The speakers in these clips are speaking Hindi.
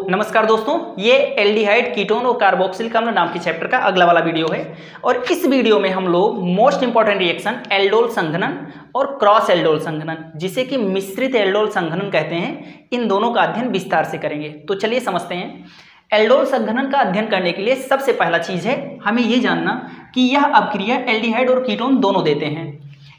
नमस्कार दोस्तों, ये एल्डिहाइड कीटोन और कार्बोक्सिल अम्ल नाम के चैप्टर का अगला वाला वीडियो है। और इस वीडियो में हम लोग मोस्ट इंपॉर्टेंट रिएक्शन एल्डोल संघनन और क्रॉस एल्डोल संघनन, जिसे कि मिश्रित एल्डोल संघनन कहते हैं, इन दोनों का अध्ययन विस्तार से करेंगे। तो चलिए समझते हैं। एल्डोल संघनन का अध्ययन करने के लिए सबसे पहला चीज है हमें ये जानना कि यह अभिक्रिया एल्डिहाइड और कीटोन दोनों देते हैं,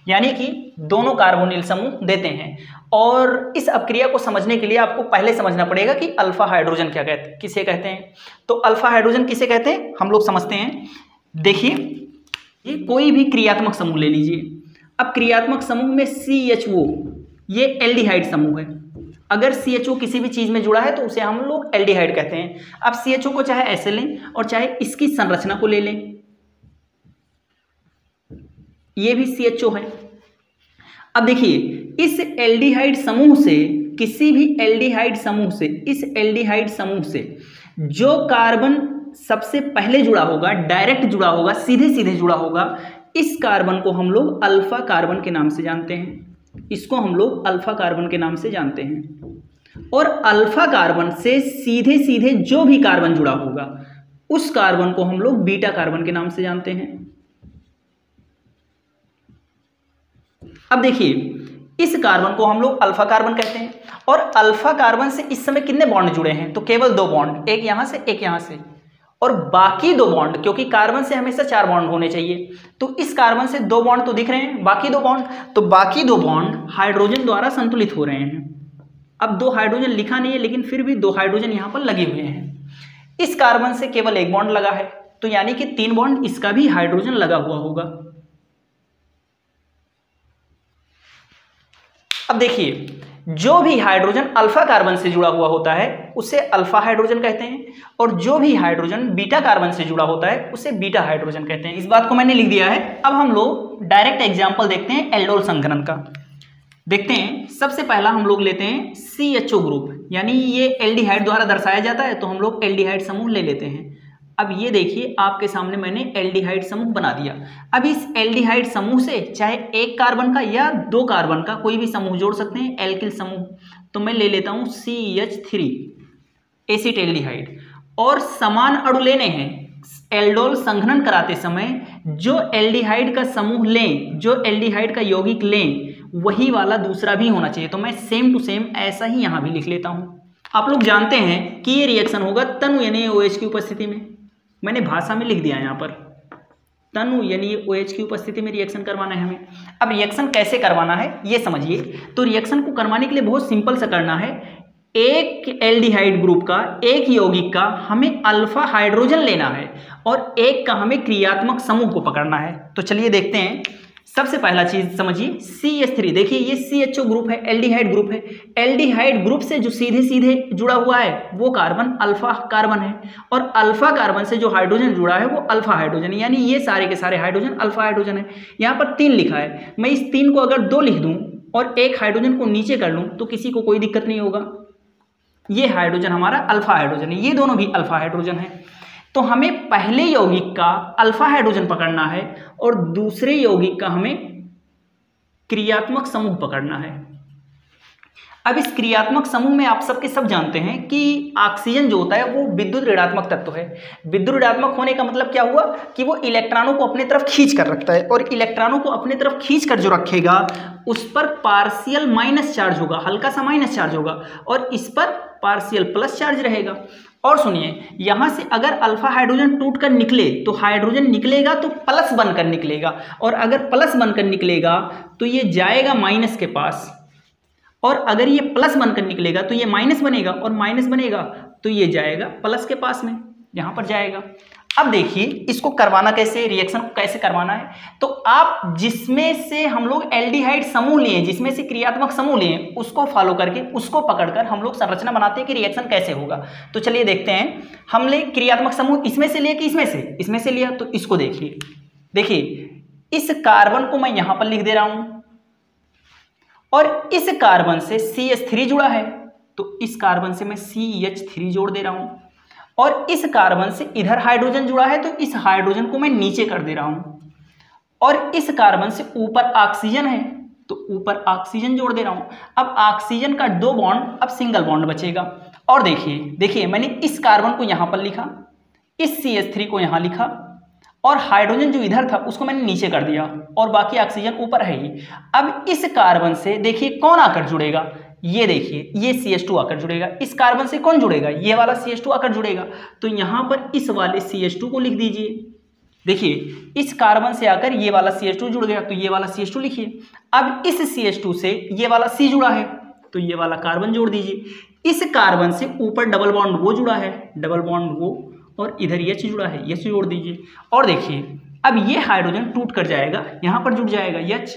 यानी कि दोनों कार्बोनिल समूह देते हैं। और इस अपक्रिया को समझने के लिए आपको पहले समझना पड़ेगा कि अल्फा हाइड्रोजन क्या कहते हैं, किसे कहते हैं। तो अल्फा हाइड्रोजन किसे कहते हैं हम लोग समझते हैं। देखिए, ये कोई भी क्रियात्मक समूह ले लीजिए। अब क्रियात्मक समूह में CHO ये एल्डिहाइड समूह है। अगर CHO किसी भी चीज में जुड़ा है तो उसे हम लोग एल्डिहाइड कहते हैं। अब CHO को चाहे ऐसे लें और चाहे इसकी संरचना को ले लें, ये भी CHO है। अब देखिए, इस एल्डिहाइड समूह से, किसी भी एल्डिहाइड समूह से, इस एल्डिहाइड समूह से जो कार्बन सबसे पहले जुड़ा होगा, डायरेक्ट जुड़ा होगा, सीधे सीधे जुड़ा होगा, इस कार्बन को हम लोग अल्फा कार्बन के नाम से जानते हैं। इसको हम लोग अल्फा कार्बन के नाम से जानते हैं। और अल्फा कार्बन से सीधे सीधे जो भी कार्बन जुड़ा होगा, उस कार्बन को हम लोग बीटा कार्बन के नाम से जानते हैं। अब देखिए, इस कार्बन को हम लोग अल्फा कार्बन कहते हैं। और अल्फा कार्बन से इस समय कितने बॉन्ड जुड़े हैं, तो केवल 2 बॉन्ड, एक यहां से एक यहां से। और बाकी 2 बॉन्ड, क्योंकि कार्बन से हमेशा 4 बॉन्ड होने चाहिए, तो इस कार्बन से 2 बॉन्ड तो दिख रहे हैं, बाकी 2 बॉन्ड, तो बाकी 2 बॉन्ड हाइड्रोजन द्वारा संतुलित हो रहे हैं। अब 2 हाइड्रोजन लिखा नहीं है, लेकिन फिर भी 2 हाइड्रोजन यहां पर लगे हुए हैं। इस कार्बन से केवल 1 बॉन्ड लगा है, तो यानी कि 3 बॉन्ड इसका भी हाइड्रोजन लगा हुआ होगा। अब देखिए, जो भी हाइड्रोजन अल्फा कार्बन से जुड़ा हुआ होता है उसे अल्फा हाइड्रोजन कहते हैं, और जो भी हाइड्रोजन बीटा कार्बन से जुड़ा होता है उसे बीटा हाइड्रोजन कहते हैं। इस बात को मैंने लिख दिया है। अब हम लोग डायरेक्ट एग्जांपल देखते हैं एल्डोल संघनन का। देखते हैं, सबसे पहला हम लोग लेते हैं CHO ग्रुप, यानी ये एल्डिहाइड द्वारा दर्शाया जाता है, तो हम लोग एल्डिहाइड समूह ले लेते हैं। अब ये देखिए, आपके सामने मैंने एल्डिहाइड समूह बना दिया। अब इस एल्डिहाइड समूह से चाहे 1 कार्बन का या 2 कार्बन का कोई भी समूह जोड़ सकते हैं, एल्किल समूह। तो मैं ले लेता हूं CH3 एसिड एल्डिहाइड। और समान अणु लेने हैं। एल्डोल संघनन कराते समय जो एल्डिहाइड का समूह लें, जो एल्डिहाइड का यौगिक लें, वही वाला दूसरा भी होना चाहिए। तो मैं सेम टू सेम ऐसा ही यहां भी लिख लेता हूं। आप लोग जानते हैं कि ये रिएक्शन होगा तनु यानी OH की उपस्थिति में। मैंने भाषा में लिख दिया यहाँ पर, तनु यानी OH की उपस्थिति में रिएक्शन करवाना है हमें। अब रिएक्शन कैसे करवाना है ये समझिए। तो रिएक्शन को करवाने के लिए बहुत सिंपल सा करना है। एक एल्डिहाइड ग्रुप का, एक यौगिक का हमें अल्फा हाइड्रोजन लेना है और एक का हमें क्रियात्मक समूह को पकड़ना है। तो चलिए देखते हैं। सबसे पहला चीज समझिए, CH3। देखिए, ये CHO ग्रुप है, एल्डिहाइड ग्रुप है। एल्डिहाइड ग्रुप से जो सीधे सीधे जुड़ा हुआ है वो कार्बन अल्फा कार्बन है, और अल्फा कार्बन से जो हाइड्रोजन जुड़ा है वो अल्फा हाइड्रोजन, यानी ये सारे के सारे हाइड्रोजन अल्फा हाइड्रोजन है। यहाँ पर 3 लिखा है, मैं इस 3 को अगर 2 लिख दूं और एक हाइड्रोजन को नीचे कर लूं तो किसी को कोई दिक्कत नहीं होगा। ये हाइड्रोजन हमारा अल्फा हाइड्रोजन है, ये दोनों भी अल्फा हाइड्रोजन है। तो हमें पहले यौगिक का अल्फा हाइड्रोजन पकड़ना है और दूसरे यौगिक का हमें क्रियात्मक समूह पकड़ना है। अब इस क्रियात्मक समूह में आप सबके सब जानते हैं कि ऑक्सीजन जो होता है वो विद्युत ऋणात्मक तत्व है। विद्युत ऋणात्मक होने का मतलब क्या हुआ कि वो इलेक्ट्रॉनों को अपने तरफ खींच कर रखता है, और इलेक्ट्रॉनों को अपने तरफ खींच कर जो रखेगा उस पर पार्शियल माइनस चार्ज होगा, हल्का सा माइनस चार्ज होगा, और इस पर पार्शियल प्लस चार्ज रहेगा। और सुनिए, यहां से अगर अल्फा हाइड्रोजन टूट कर निकले तो हाइड्रोजन निकलेगा तो प्लस बनकर निकलेगा, और अगर प्लस बनकर निकलेगा तो ये जाएगा माइनस के पास, और अगर ये प्लस बनकर निकलेगा तो ये माइनस बनेगा, और माइनस बनेगा तो ये जाएगा प्लस के पास में, यहां पर जाएगा। अब देखिए, इसको करवाना कैसे, रिएक्शन को कैसे करवाना है। तो आप जिसमें से हम लोग एल्डिहाइड समूह लिए, जिसमें से क्रियात्मक समूह लिए, उसको फॉलो करके, उसको पकड़कर हम लोग संरचना बनाते हैं कि रिएक्शन कैसे होगा। तो चलिए देखते हैं। हम ले क्रियात्मक समूह इसमें से लिए कि इसमें से लिया, तो इसको देखिए। देखिए, इस कार्बन को मैं यहां पर लिख दे रहा हूं, और इस कार्बन से CH3 जुड़ा है, तो इस कार्बन से मैं CH3 जोड़ दे रहा हूं, और इस कार्बन से इधर हाइड्रोजन जुड़ा है तो इस हाइड्रोजन को मैं नीचे कर दे रहा हूं, और इस कार्बन से ऊपर ऑक्सीजन है तो ऊपर ऑक्सीजन जोड़ दे रहा हूं। अब ऑक्सीजन का 2 बॉन्ड, अब सिंगल बॉन्ड बचेगा, और देखिए मैंने इस कार्बन को यहाँ पर लिखा, इस CH3 को यहाँ लिखा, और हाइड्रोजन जो इधर था उसको मैंने नीचे कर दिया, और बाकी ऑक्सीजन ऊपर है ही। अब इस कार्बन से देखिए कौन आकर जुड़ेगा, ये देखिए ये CH2 आकर जुड़ेगा। इस कार्बन से कौन जुड़ेगा, ये वाला CH2 आकर जुड़ेगा। तो यहाँ पर इस वाले CH2 को लिख दीजिए। देखिए इस कार्बन से आकर ये वाला CH2 जुड़ गया, तो ये वाला CH2 लिखिए। अब इस CH2 से ये वाला C जुड़ा है, तो ये वाला कार्बन जोड़ दीजिए। इस कार्बन से ऊपर डबल बॉन्ड वो जुड़ा है, डबल बॉन्ड वो, और इधर H जुड़ा है, H जोड़ दीजिए। और देखिए अब ये हाइड्रोजन टूट कर जाएगा, यहाँ पर जुड़ जाएगा H,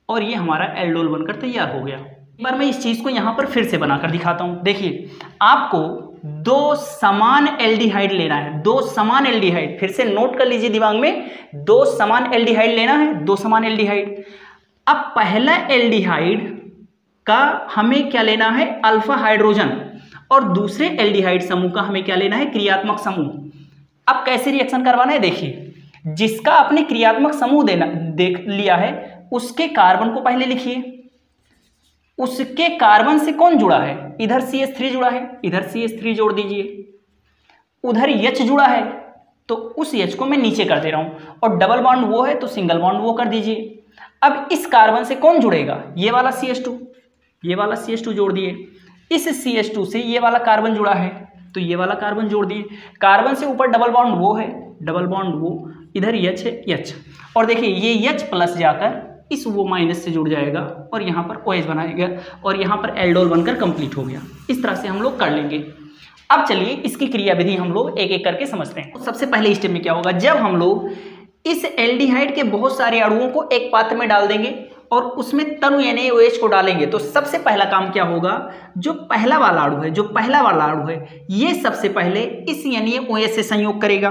और ये हमारा एल्डोल बनकर तैयार हो गया। एक बार मैं इस चीज़ को यहाँ पर फिर से बनाकर दिखाता हूँ। देखिए आपको दो समान एल्डिहाइड लेना है, दो समान एल्डिहाइड, फिर से नोट कर लीजिए दिमाग में, दो समान एल्डिहाइड लेना है, दो समान एल्डिहाइड। अब पहला एल्डिहाइड का हमें क्या लेना है, अल्फा हाइड्रोजन, और दूसरे एल्डिहाइड समूह का हमें क्या लेना है, क्रियात्मक समूह। अब कैसे रिएक्शन करवाना है, देखिए जिसका आपने क्रियात्मक समूह देख लिया है उसके कार्बन को पहले लिखिए। उसके कार्बन से कौन जुड़ा है, इधर CH3 जुड़ा है, इधर CH3 जोड़ दीजिए। उधर H जुड़ा है, तो उस H को मैं नीचे कर दे रहा हूं, और डबल बॉन्ड वो है तो सिंगल बॉन्ड वो कर दीजिए। अब इस कार्बन से कौन जुड़ेगा, ये वाला CH2, ये वाला CH2 जोड़ दिए। इस CH2 से ये वाला कार्बन जुड़ा है, तो ये वाला कार्बन जोड़ दिए। कार्बन से ऊपर डबल बॉन्ड वो है, डबल बॉन्ड वो, इधर H है, H, और देखिए ये H प्लस जाकर इस वो माइनस से जुड़ जाएगा, और यहाँ पर OH बनाएगा, और यहाँ पर एल्डोल बनकर कंप्लीट हो गया। इस तरह से हम लोग कर लेंगे। अब चलिए इसकी क्रियाविधि हम लोग एक एक करके समझते हैं। सबसे पहले स्टेप में क्या होगा, जब हम लोग इस एल्डिहाइड के बहुत सारे अणुओं को एक पात्र में डाल देंगे और उसमें तनु यानी OH को डालेंगे, तो सबसे पहला काम क्या होगा, जो पहला वाला अणु है, जो पहला वाला अणु है, ये सबसे पहले इस यानी OH से संयोग करेगा।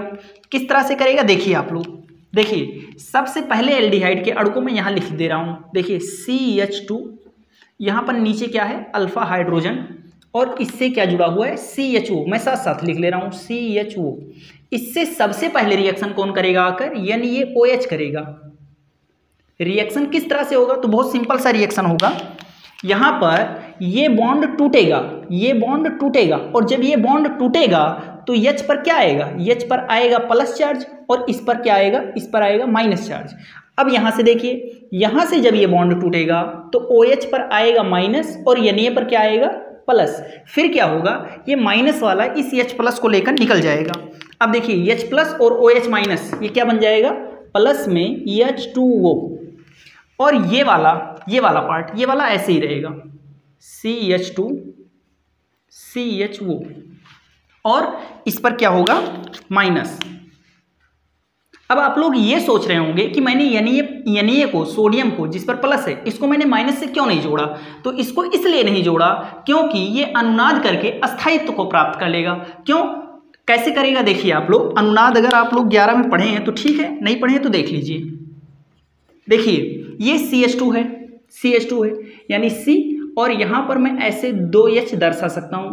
किस तरह से करेगा, देखिए आप लोग, देखिए सबसे पहले एल्डिहाइड के अणु को मैं यहाँ लिख दे रहा हूँ। देखिए CH2, यहाँ पर नीचे क्या है, अल्फा हाइड्रोजन, और इससे क्या जुड़ा हुआ है, CHO, मैं साथ साथ लिख ले रहा हूँ CHO। इससे सबसे पहले रिएक्शन कौन करेगा आकर, यानी ये OH करेगा। रिएक्शन किस तरह से होगा, तो बहुत सिंपल सा रिएक्शन होगा। यहाँ पर ये बॉन्ड टूटेगा, ये बॉन्ड टूटेगा, और जब ये बॉन्ड टूटेगा तो H पर क्या आएगा, H पर आएगा प्लस चार्ज, और इस पर क्या आएगा, इस पर आएगा माइनस चार्ज। अब यहाँ से देखिए, यहाँ से जब ये बॉन्ड टूटेगा तो OH पर आएगा माइनस, और Na पर क्या आएगा, प्लस। फिर क्या होगा, ये माइनस वाला इस H प्लस को लेकर निकल जाएगा। अब देखिए H प्लस और OH माइनस, ये क्या बन जाएगा, प्लस में H2O, और ये वाला पार्ट, ये वाला ऐसे ही रहेगा, CH2 CHO, और इस पर क्या होगा, माइनस। अब आप लोग ये सोच रहे होंगे कि मैंने Na को, सोडियम को, जिस पर प्लस है, इसको मैंने माइनस से क्यों नहीं जोड़ा। तो इसको इसलिए नहीं जोड़ा क्योंकि ये अनुनाद करके अस्थायित्व को प्राप्त कर लेगा। क्यों, कैसे करेगा, देखिए आप लोग, अनुनाद अगर आप लोग 11 में पढ़े हैं तो ठीक है, नहीं पढ़े हैं तो देख लीजिए। देखिए ये CH2 है, CH2 है यानी C, और यहाँ पर मैं ऐसे 2H दर्शा सकता हूँ,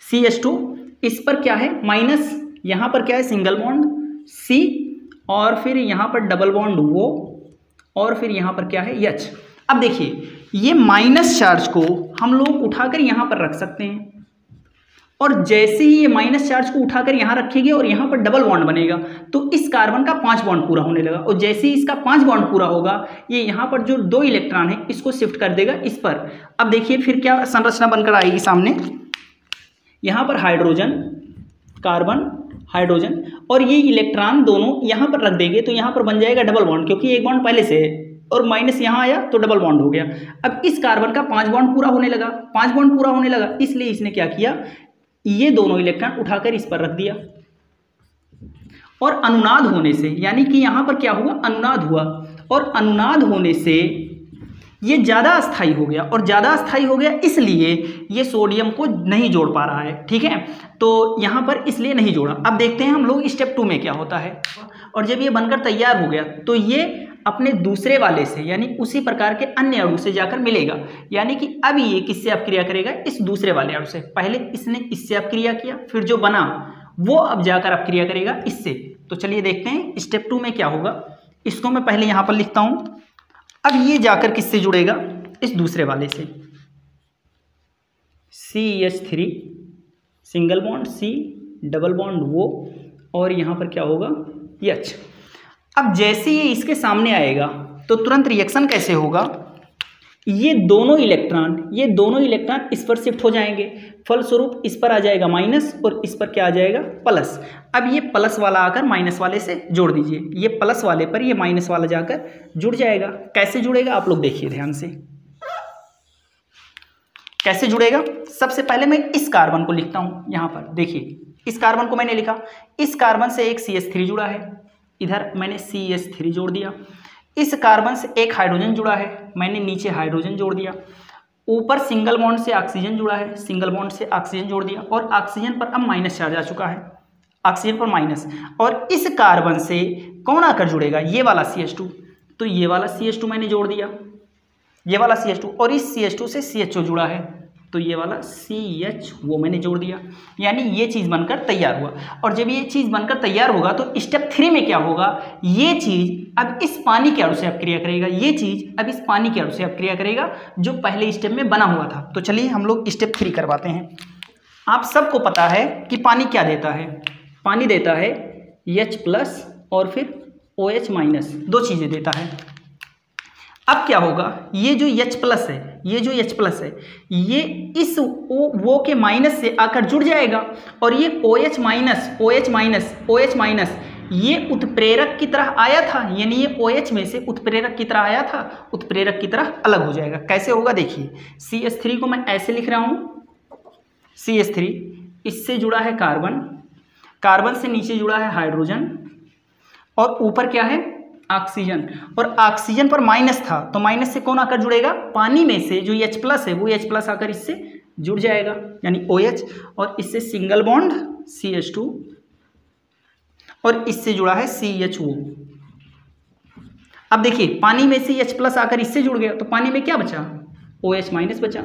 CH2, इस पर क्या है, माइनस, यहाँ पर क्या है, सिंगल बॉन्ड C, और फिर यहाँ पर डबल बॉन्ड वो, और फिर यहाँ पर क्या है, H। अब देखिए ये माइनस चार्ज को हम लोग उठाकर यहाँ पर रख सकते हैं, और जैसे ही ये माइनस चार्ज को उठाकर यहाँ रखेंगे और यहाँ पर डबल बॉन्ड बनेगा, तो इस कार्बन का 5 बॉन्ड पूरा होने लगा, और जैसे ही इसका 5 बॉन्ड पूरा होगा, ये यहाँ पर जो 2 इलेक्ट्रॉन है इसको शिफ्ट कर देगा इस पर। अब देखिए फिर क्या संरचना बनकर आएगी सामने, यहाँ पर हाइड्रोजन, कार्बन, हाइड्रोजन, और ये इलेक्ट्रॉन दोनों यहाँ पर रख देंगे, तो यहाँ पर बन जाएगा डबल बॉन्ड, क्योंकि एक बॉन्ड पहले से है, और माइनस यहाँ आया तो डबल बॉन्ड हो गया। अब इस कार्बन का 5 बॉन्ड पूरा होने लगा, 5 बॉन्ड पूरा होने लगा, इसलिए इसने क्या किया, ये दोनों इलेक्ट्रॉन उठाकर इस पर रख दिया, और अनुनाद होने से, यानी कि यहाँ पर क्या हुआ, अनुनाद हुआ, और अनुनाद होने से ये ज़्यादा अस्थायी हो गया, और ज़्यादा अस्थायी हो गया इसलिए ये सोडियम को नहीं जोड़ पा रहा है, ठीक है, तो यहाँ पर इसलिए नहीं जोड़ा। अब देखते हैं हम लोग स्टेप 2 में क्या होता है। और जब ये बनकर तैयार हो गया तो ये अपने दूसरे वाले से, यानी उसी प्रकार के अन्य अणु से जाकर मिलेगा, यानी कि अब ये किससे अपक्रिया करेगा, इस दूसरे वाले अणु से। पहले इसने इससे अपक्रिया किया, फिर जो बना वो अब जाकर अपक्रिया करेगा इससे। तो चलिए देखते हैं स्टेप 2 में क्या होगा। इसको मैं पहले यहाँ पर लिखता हूँ। अब ये जाकर किससे जुड़ेगा, इस दूसरे वाले से, CH3 single bond C, double bond वो, और यहाँ पर क्या होगा H। अब जैसे ये इसके सामने आएगा तो तुरंत रिएक्शन कैसे होगा, ये दोनों इलेक्ट्रॉन इस पर शिफ्ट हो जाएंगे, फलस्वरूप इस पर आ जाएगा माइनस और इस पर क्या आ जाएगा प्लस। अब ये प्लस वाला आकर माइनस वाले से जोड़ दीजिए, ये प्लस वाले पर ये माइनस वाला जाकर जुड़ जाएगा। कैसे जुड़ेगा आप लोग देखिए ध्यान से, कैसे जुड़ेगा। सबसे पहले मैं इस कार्बन को लिखता हूं, यहां पर देखिए इस कार्बन को मैंने लिखा, इस कार्बन से एक CH3 जुड़ा है, इधर मैंने CH3 जोड़ दिया। इस कार्बन से एक हाइड्रोजन जुड़ा है, मैंने नीचे हाइड्रोजन जोड़ दिया। ऊपर सिंगल बॉन्ड से ऑक्सीजन जुड़ा है, सिंगल बॉन्ड से ऑक्सीजन जोड़ दिया, और ऑक्सीजन पर अब माइनस चार्ज आ चुका है, ऑक्सीजन पर माइनस। और इस कार्बन से कौन आकर जुड़ेगा, ये वाला CH2, तो ये वाला CH2 मैंने जोड़ दिया, ये वाला CH2, और इस CH2 से CHO जुड़ा है, तो ये वाला CH वो मैंने जोड़ दिया। यानी ये चीज़ बनकर तैयार हुआ। और जब ये चीज़ बनकर तैयार होगा तो स्टेप 3 में क्या होगा, ये चीज़ अब इस पानी के अणु से अपक्रिया करेगा, ये चीज़ अब इस पानी के अणु से अपक्रिया करेगा जो पहले स्टेप में बना हुआ था। तो चलिए हम लोग स्टेप 3 करवाते हैं। आप सबको पता है कि पानी क्या देता है, पानी देता है H+ और फिर OH-, दो चीज़ें देता है। अब क्या होगा, ये जो H+ है, ये जो H+ है, ये इस वो के माइनस से आकर जुड़ जाएगा, और ये OH-, ये उत्प्रेरक की तरह आया था, यानी ये OH में से उत्प्रेरक की तरह आया था, उत्प्रेरक की तरह अलग हो जाएगा। कैसे होगा देखिए, CH3 को मैं ऐसे लिख रहा हूँ, CH3 इससे जुड़ा है कार्बन, कार्बन से नीचे जुड़ा है हाइड्रोजन, और ऊपर क्या है ऑक्सीजन, और ऑक्सीजन पर माइनस था तो माइनस से कौन आकर जुड़ेगा, पानी में से जो H+ है वो H+ आकर इससे जुड़ जाएगा, यानी OH, और इससे सिंगल बॉन्ड CH2, और इससे जुड़ा है CHO। अब देखिए पानी में से H+ आकर इससे जुड़ गया तो पानी में क्या बचा, OH- बचा,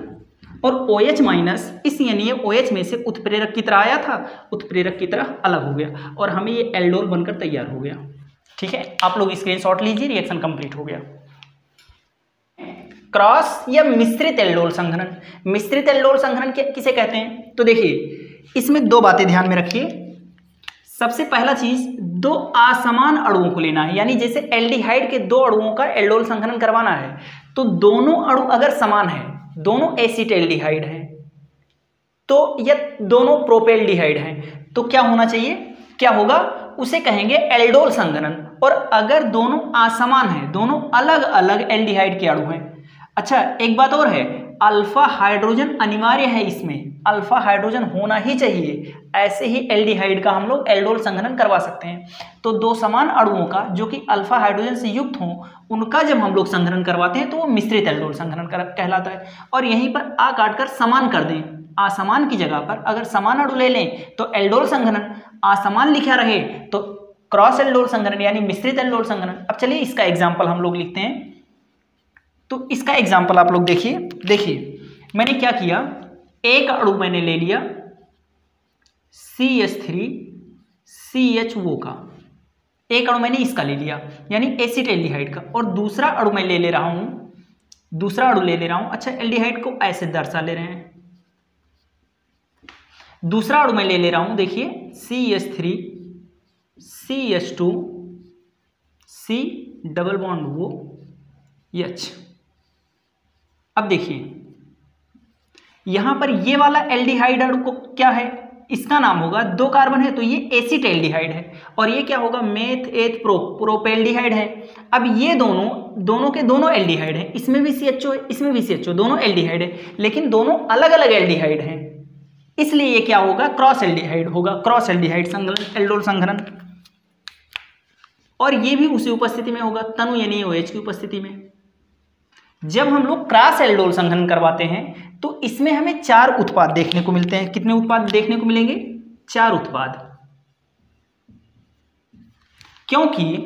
और OH- इस यानी ये OH में से उत्प्रेरक की तरह आया था, उत्प्रेरक की तरह अलग हो गया, और हमें ये एल्डोल बनकर तैयार हो गया। ठीक है, आप लोग स्क्रीनशॉट लीजिए, रिएक्शन कंप्लीट हो गया। क्रॉस या मिश्रित एल्डोल संघनन, मिश्रित एल्डोल संघनन किसे कहते हैं, तो देखिए इसमें दो बातें ध्यान में रखिए। सबसे पहला चीज, दो असमान अणुओं को लेना है, यानी जैसे एल्डिहाइड के दो अणुओं का एल्डोल संघनन करवाना है तो दोनों अणु अगर समान है, दोनों एसिटाल्डिहाइड हैं, तो या दोनों प्रोपेल्डिहाइड हैं, तो क्या होना चाहिए, क्या होगा, उसे कहेंगे एल्डोल संघनन। और अगर दोनों असमान हैं, दोनों अलग अलग एल्डिहाइड के अणु हैं। अच्छा एक बात और है, अल्फा हाइड्रोजन अनिवार्य है, इसमें अल्फा हाइड्रोजन होना ही चाहिए, ऐसे ही एल्डिहाइड का हम लोग एल्डोल संघनन करवा सकते हैं। तो दो समान अणुओं का जो कि अल्फा हाइड्रोजन से युक्त हों, उनका जब हम लोग संघनन करवाते हैं तो वो मिश्रित एल्डोल संघनन कहलाता है। और यहीं पर आ काट कर समान कर दें, असमान की जगह पर अगर समान अणु ले लें तो एल्डोल संघनन, असमान लिखा रहे तो क्रॉस एल्डोल संघनन यानी मिश्रित एल्डोल संघनन। अब चलिए इसका एग्जाम्पल हम लोग लिखते हैं। तो इसका एग्जाम्पल आप लोग देखिए, मैंने क्या किया, एक अणु मैंने ले लिया CH3 CHO का, एक अणु मैंने इसका ले लिया यानी एसिटाल्डिहाइड का, और दूसरा अणु मैं ले रहा हूं, अच्छा एल्डिहाइड को ऐसे दर्शा ले रहे हैं, दूसरा अणु मैं ले रहा हूं, देखिए CH3 CH2 C double bond वो H। अब देखिए यहां पर ये वाला एल्डिहाइड अणु को क्या है, इसका नाम होगा, दो कार्बन है तो ये एसिटाल्डिहाइड है, और ये क्या होगा, मेथ एथ प्रोपेल्डिहाइड है। अब ये दोनों के दोनों एल्डिहाइड हैं, इसमें भी CHO है, इसमें भी CHO, दोनों एल्डिहाइड है, लेकिन दोनों अलग अलग एल्डिहाइड हैं, इसलिए ये क्या होगा, क्रॉस एल्डिहाइड होगा, क्रॉस एल्डिहाइड संघनन, एल्डोल संघनन। और ये भी उसी उपस्थिति में होगा, तनु यानी OH की उपस्थिति में। जब हम लोग क्रॉस एल्डोल संघनन करवाते हैं तो इसमें हमें 4 उत्पाद देखने को मिलते हैं। कितने उत्पाद देखने को मिलेंगे, 4 उत्पाद। क्योंकि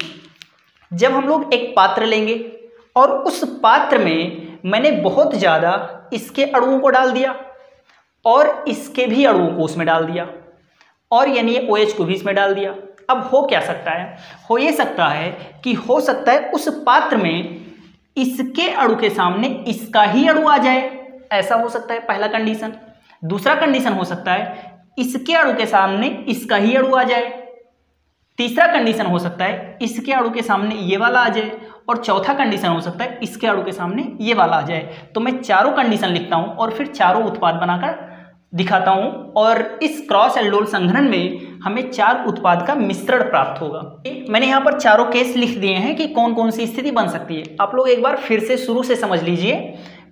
जब हम लोग एक पात्र लेंगे और उस पात्र में मैंने बहुत ज्यादा इसके अणुओं को डाल दिया और इसके भी अणुओं को उसमें डाल दिया, और यानी OH को भी इसमें डाल दिया। अब हो क्या सकता है, हो ये सकता है कि हो सकता है उस पात्र में इसके अणु के सामने इसका ही अणु आ जाए, ऐसा हो सकता है, पहला कंडीशन। दूसरा कंडीशन हो सकता है इसके अणु के सामने इसका ही अणु आ जाए। तीसरा कंडीशन हो सकता है इसके अणु के सामने ये वाला आ जाए, और चौथा कंडीशन हो सकता है इसके अणु के सामने ये वाला आ जाए। तो मैं चारों कंडीशन लिखता हूं और फिर चारों उत्पाद बनाकर दिखाता हूं, और इस क्रॉस एल्डोल संघनन में हमें 4 उत्पाद का मिश्रण प्राप्त होगा। मैंने यहाँ पर चारों केस लिख दिए हैं कि कौन कौन सी स्थिति बन सकती है। आप लोग एक बार फिर से शुरू से समझ लीजिए।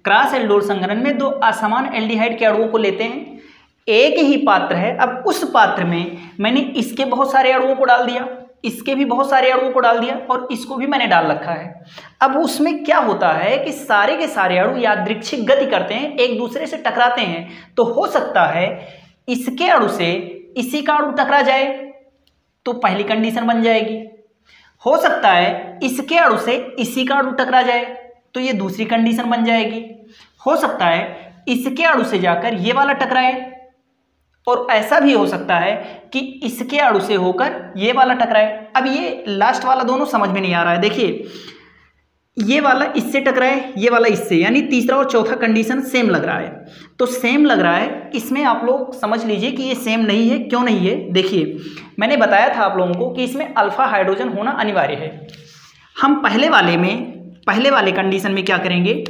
क्रॉस एल्डोल संघनन में 2 असमान एल्डिहाइड के अणुओं को लेते हैं, एक ही पात्र है। अब उस पात्र में मैंने इसके बहुत सारे अणुओं को डाल दिया, इसके भी बहुत सारे अणुओं को डाल दिया, और इसको भी मैंने डाल रखा है। अब उसमें क्या होता है कि सारे के सारे अणु यादृच्छिक गति करते हैं, एक दूसरे से टकराते हैं। तो हो सकता है इसके अणु से इसी का अणु टकरा जाए, तो पहली कंडीशन बन जाएगी। हो सकता है इसके अणु से इसी का अणु टकरा जाए, तो ये दूसरी कंडीशन बन जाएगी। हो सकता है इसके अणु से जाकर ये वाला टकराए, और ऐसा भी हो सकता है कि इसके अणु से होकर ये वाला टकराए। अब ये लास्ट वाला दोनों समझ में नहीं आ रहा है। देखिए, ये वाला इससे टकराए, ये वाला इससे, यानी तीसरा और चौथा कंडीशन सेम लग रहा है। तो सेम लग रहा है, इसमें आप लोग समझ लीजिए कि ये सेम नहीं है। क्यों नहीं है? देखिए, मैंने बताया था आप लोगों को कि इसमें अल्फा हाइड्रोजन होना अनिवार्य है। हम पहले वाले कंडीशन में क्या करेंगे,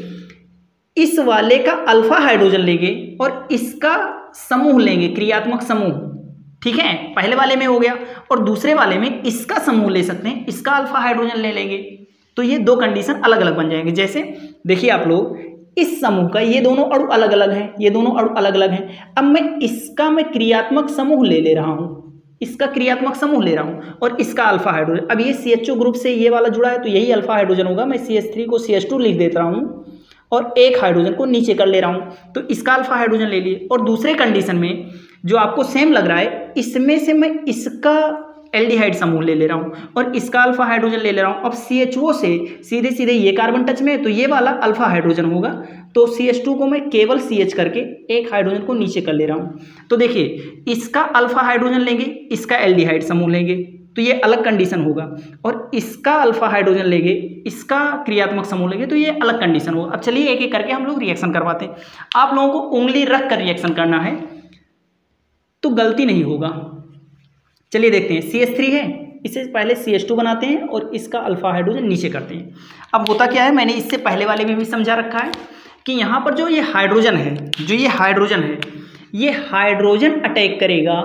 इस वाले का अल्फा हाइड्रोजन लेंगे और इसका समूह लेंगे, क्रियात्मक समूह। ठीक है, पहले वाले में हो गया, और दूसरे वाले में इसका समूह ले सकते हैं, इसका अल्फा हाइड्रोजन ले लेंगे। तो ये 2 कंडीशन अलग अलग बन जाएंगे। जैसे देखिए आप लोग, इस समूह का ये दोनों अणु अलग अलग हैं, ये दोनों अणु अलग अलग हैं। अब मैं क्रियात्मक समूह ले रहा हूँ, इसका क्रियात्मक समूह ले रहा हूँ, और इसका अल्फा हाइड्रोजन। अब ये CHO ग्रुप से ये वाला जुड़ा है, तो यही अल्फा हाइड्रोजन होगा। मैं CH3 को CH2 लिख देता हूँ और एक हाइड्रोजन को नीचे कर ले रहा हूँ, तो इसका अल्फा हाइड्रोजन ले लिए। और दूसरे कंडीशन में जो आपको सेम लग रहा है, इसमें से मैं इसका एल्डिहाइड समूह ले रहा हूँ और इसका अल्फा हाइड्रोजन ले रहा हूँ। अब CHO से सीधे सीधे ये कार्बन टच में है, तो ये वाला अल्फा हाइड्रोजन होगा। तो CH2 को मैं केवल CH करके एक हाइड्रोजन को नीचे कर ले रहा हूँ। तो देखिए, इसका अल्फा हाइड्रोजन लेंगे, इसका एल्डिहाइड समूह लेंगे, तो ये अलग कंडीशन होगा। और इसका अल्फा हाइड्रोजन लेंगे, इसका क्रियात्मक समूह लेंगे, तो ये अलग कंडीशन होगा। अब चलिए एक एक करके हम लोग रिएक्शन करवाते हैं। आप लोगों को उंगली रख कर रिएक्शन करना है, तो गलती नहीं होगा। चलिए देखते हैं। CH3 है, इसे पहले CH2 बनाते हैं और इसका अल्फा हाइड्रोजन नीचे करते हैं। अब होता क्या है, मैंने इससे पहले वाले में भी समझा रखा है कि यहाँ पर जो ये हाइड्रोजन है, ये हाइड्रोजन अटैक करेगा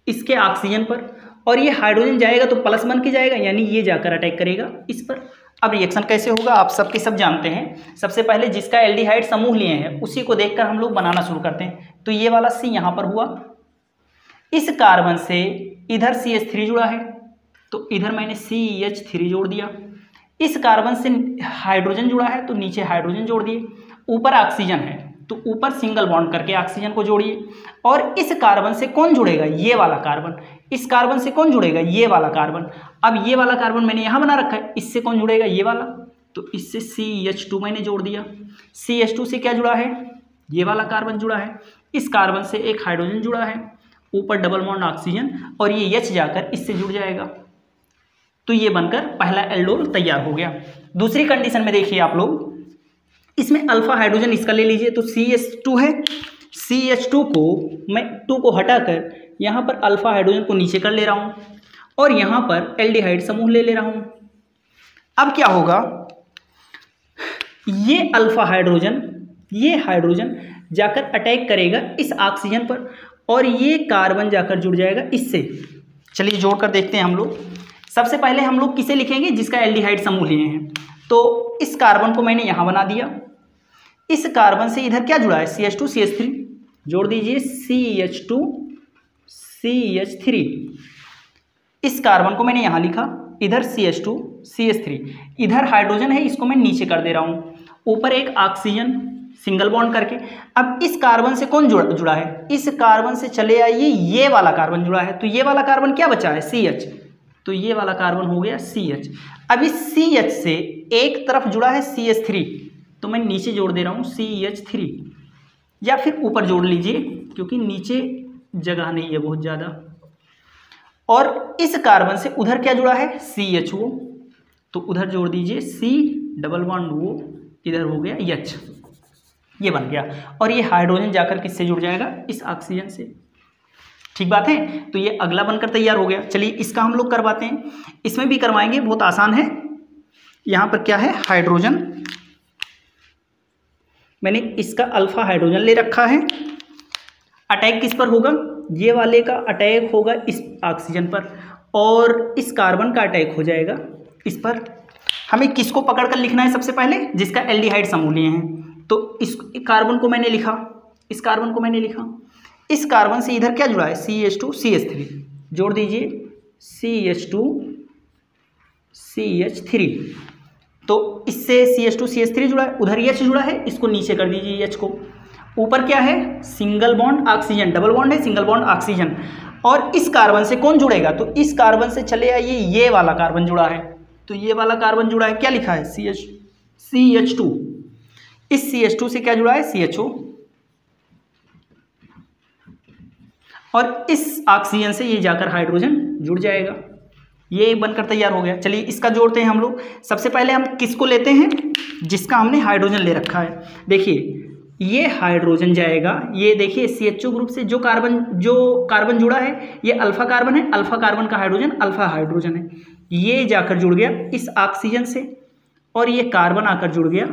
इसके ऑक्सीजन पर, और ये हाइड्रोजन जाएगा तो प्लस बन के जाएगा, यानी ये जाकर अटैक करेगा इस पर। अब रिएक्शन कैसे होगा आप सबके सब जानते हैं। सबसे पहले जिसका एल्डिहाइड समूह लिए हैं उसी को देखकर हम लोग बनाना शुरू करते हैं। तो ये वाला C यहाँ पर हुआ, इस कार्बन से इधर CH3 जुड़ा है, तो इधर मैंने CH3 जोड़ दिया। इस कार्बन से हाइड्रोजन जुड़ा है, तो नीचे हाइड्रोजन जोड़ दिए। ऊपर ऑक्सीजन है, तो ऊपर सिंगल बॉन्ड करके ऑक्सीजन को जोड़िए। और इस कार्बन से कौन जुड़ेगा, ये वाला कार्बन। इस कार्बन से कौन जुड़ेगा, ये वाला कार्बन। अब ये वाला कार्बन मैंने यहाँ बना रखा है, इससे कौन जुड़ेगा, ये वाला, तो इससे CH2 मैंने जोड़ दिया। CH2 से क्या जुड़ा है, ये वाला कार्बन जुड़ा है। इस कार्बन से एक हाइड्रोजन जुड़ा है, ऊपर डबल बॉन्ड ऑक्सीजन, और ये H जाकर इससे जुड़ जाएगा। तो ये बनकर पहला एल्डोल तैयार हो गया। दूसरी कंडीशन में देखिए आप लोग, इसमें अल्फा हाइड्रोजन इसका ले लीजिए, तो CH2 है। CH2 को मैं 2 को हटाकर यहाँ पर अल्फा हाइड्रोजन को नीचे कर ले रहा हूँ और यहाँ पर एल्डिहाइड समूह ले रहा हूँ। अब क्या होगा, ये अल्फा हाइड्रोजन, ये हाइड्रोजन जाकर अटैक करेगा इस ऑक्सीजन पर, और ये कार्बन जाकर जुड़ जाएगा इससे। चलिए जोड़कर देखते हैं हम लोग। सबसे पहले हम लोग किसे लिखेंगे, जिसका एल्डिहाइड समूह लिए हैं। तो इस कार्बन को मैंने यहाँ बना दिया। इस कार्बन से इधर क्या जुड़ा है, CH2 CH3, जोड़ दीजिए CH2 CH3। इस कार्बन को मैंने यहाँ लिखा, इधर CH2 CH3, इधर हाइड्रोजन है, इसको मैं नीचे कर दे रहा हूँ। ऊपर एक ऑक्सीजन सिंगल बॉन्ड करके। अब इस कार्बन से कौन जुड़ा है, इस कार्बन से चले आइए, ये वाला कार्बन जुड़ा है, तो ये वाला कार्बन क्या बचा है, CH, तो ये वाला कार्बन हो गया CH। अब इस CH से एक तरफ जुड़ा है CH3, तो मैं नीचे जोड़ दे रहा हूँ CH3, या फिर ऊपर जोड़ लीजिए क्योंकि नीचे जगह नहीं है बहुत ज़्यादा। और इस कार्बन से उधर क्या जुड़ा है, CHO, तो उधर जोड़ दीजिए C डबल बॉन्ड O, इधर हो गया H। ये बन गया, और ये हाइड्रोजन जाकर किससे जुड़ जाएगा, इस ऑक्सीजन से। ठीक बात है, तो ये अगला बनकर तैयार हो गया। चलिए इसका हम लोग करवाते हैं, इसमें भी करवाएंगे, बहुत आसान है। यहाँ पर क्या है, हाइड्रोजन, मैंने इसका अल्फा हाइड्रोजन ले रखा है। अटैक किस पर होगा, ये वाले का अटैक होगा इस ऑक्सीजन पर, और इस कार्बन का अटैक हो जाएगा इस पर। हमें किसको पकड़कर लिखना है सबसे पहले, जिसका एल्डिहाइड समूल्य है। तो इस कार्बन को मैंने लिखा, इस कार्बन को मैंने लिखा, इस कार्बन से इधर क्या जुड़ा है, CH2 CH3, जोड़ दीजिए CH2 CH3। तो इससे CH2 CH3 जुड़ा है, उधर H जुड़ा है, इसको नीचे कर दीजिए H को। ऊपर क्या है, single bond oxygen, double bond है, सिंगल बॉन्ड ऑक्सीजन। और इस कार्बन से कौन जुड़ेगा, तो इस कार्बन से चले आइए, ये वाला कार्बन जुड़ा है, तो ये वाला कार्बन जुड़ा है, क्या लिखा है, CH2। इस CH2 से क्या जुड़ा है, CHO, और इस ऑक्सीजन से ये जाकर हाइड्रोजन जुड़ जाएगा। ये बनकर तैयार हो गया। चलिए इसका जोड़ते हैं हम लोग। सबसे पहले हम किसको लेते हैं, जिसका हमने हाइड्रोजन ले रखा है। देखिए ये हाइड्रोजन जाएगा, ये देखिए CHO ग्रुप से जो कार्बन जुड़ा है, ये अल्फा कार्बन है, अल्फा कार्बन का हाइड्रोजन अल्फा हाइड्रोजन है, ये जाकर जुड़ गया इस ऑक्सीजन से, और ये कार्बन आकर जुड़ गया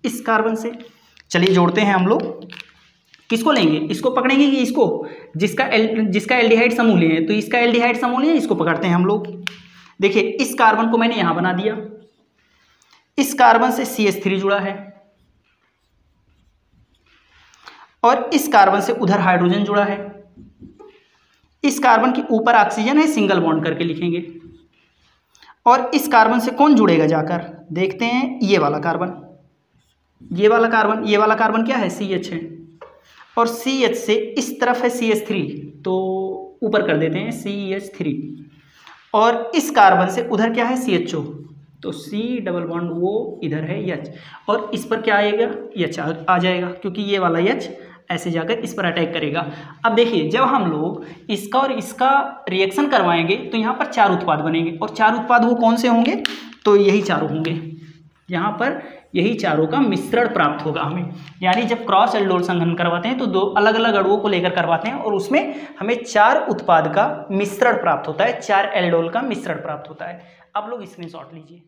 इस कार्बन से। चलिए जोड़ते हैं हम लोग। किसको लेंगे, इसको पकड़ेंगे कि इसको, जिसका एल्डिहाइड समूल्य है, तो इसका एल्डिहाइड समूल्य है, इसको पकड़ते हैं हम लोग। देखिए इस कार्बन को मैंने यहां बना दिया, इस कार्बन से CH3 जुड़ा है, और इस कार्बन से उधर हाइड्रोजन जुड़ा है। इस कार्बन के ऊपर ऑक्सीजन है, सिंगल बॉन्ड करके लिखेंगे। और इस कार्बन से कौन जुड़ेगा जाकर, देखते हैं, ये वाला कार्बन, ये वाला कार्बन, ये वाला कार्बन क्या है, CH है, और CH से इस तरफ है CH3, तो ऊपर कर देते हैं CH3, और इस कार्बन से उधर क्या है, CHO, तो C डबल बॉन्ड वो इधर है H, और इस पर क्या आएगा, H आ जाएगा, क्योंकि ये वाला H ऐसे जाकर इस पर अटैक करेगा। अब देखिए जब हम लोग इसका और इसका रिएक्शन करवाएंगे तो यहाँ पर 4 उत्पाद बनेंगे, और 4 उत्पाद वो कौन से होंगे, तो यही चारों होंगे। यहाँ पर यही चारों का मिश्रण प्राप्त होगा हमें। यानी जब क्रॉस एल्डोल संघनन करवाते हैं तो 2 अलग अलग अणुओं को लेकर करवाते हैं, और उसमें हमें 4 उत्पाद का मिश्रण प्राप्त होता है, 4 एल्डोल का मिश्रण प्राप्त होता है। आप लोग स्क्रीनशॉट लीजिए।